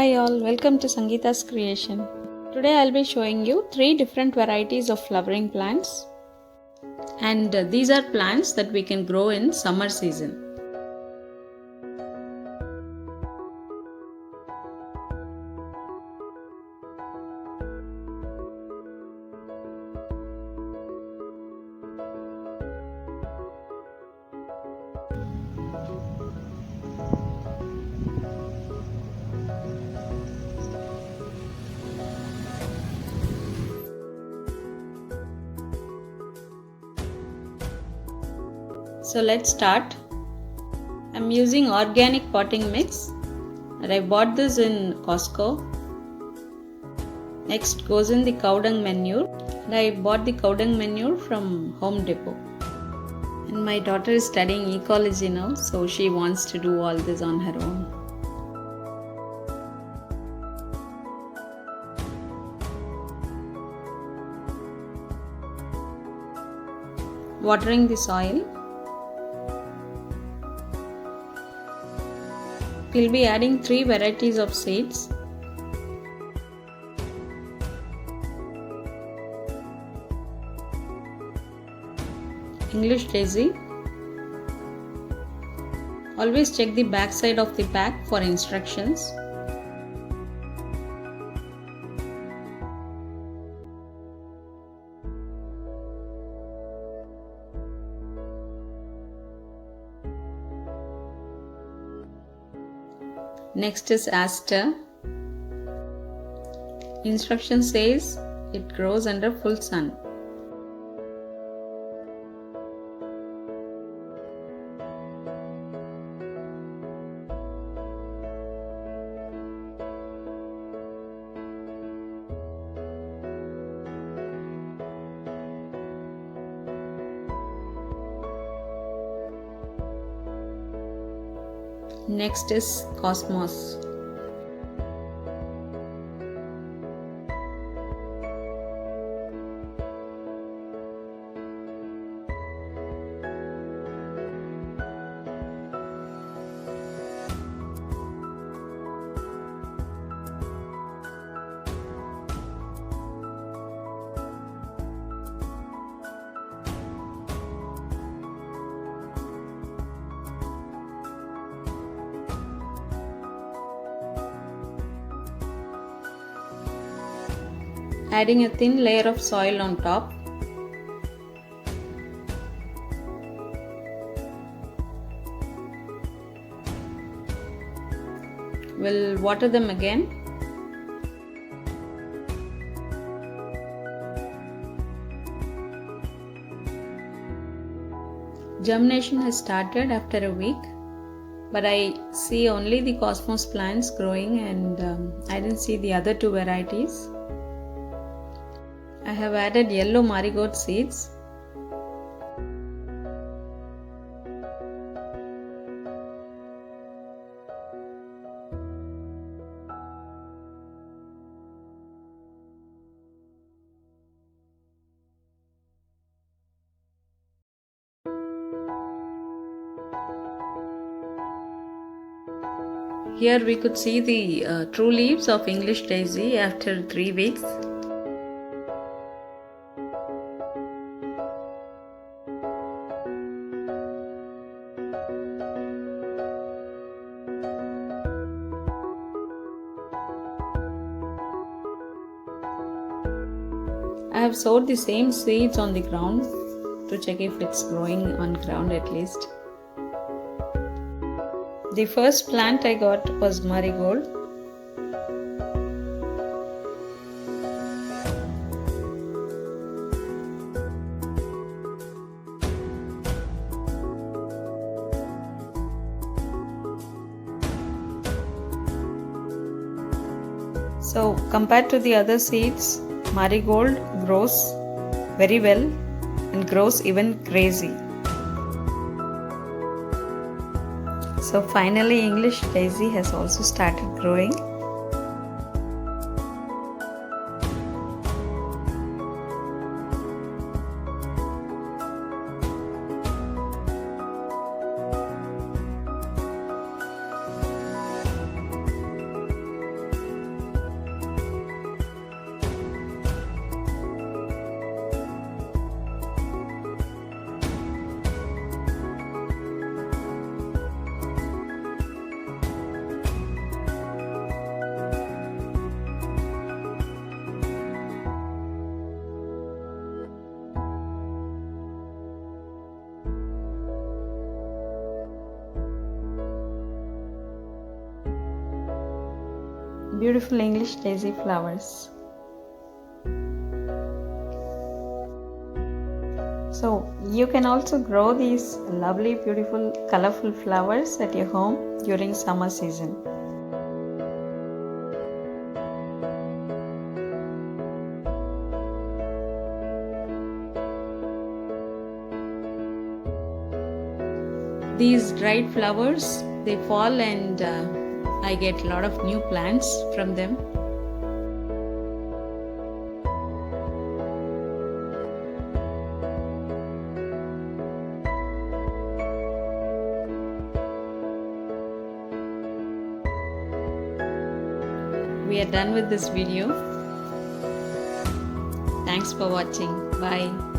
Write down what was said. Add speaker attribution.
Speaker 1: Hi all, welcome to Sangeetha's creation. Today I'll be showing you 3 different varieties of flowering plants. And these are plants that we can grow in summer season. So let's start. I'm using organic potting mix and I bought this in Costco. Next goes in the cow dung manure and I bought the cow dung manure from Home Depot. And my daughter is studying ecology now, so she wants to do all this on her own. Watering the soil. We'll be adding 3 varieties of seeds. English daisy. Always check the back side of the pack for instructions. Next is aster. Instruction says it grows under full sun. Next is cosmos. Adding a thin layer of soil on top. We'll water them again. Germination has started after a week, but I see only the cosmos plants growing and I didn't see the other 2 varieties. I have added yellow marigold seeds. Here we could see the true leaves of English daisy after 3 weeks. I have sowed the same seeds on the ground to check if it's growing on ground at least. The first plant I got was marigold. So compared to the other seeds, marigold grows very well and grows even crazy. So finally English daisy has also started growing. beautiful English daisy flowers. So you can also grow these lovely, beautiful, colorful flowers at your home during summer season. These dried flowers, they fall and I get a lot of new plants from them. We are done with this video. Thanks for watching. Bye.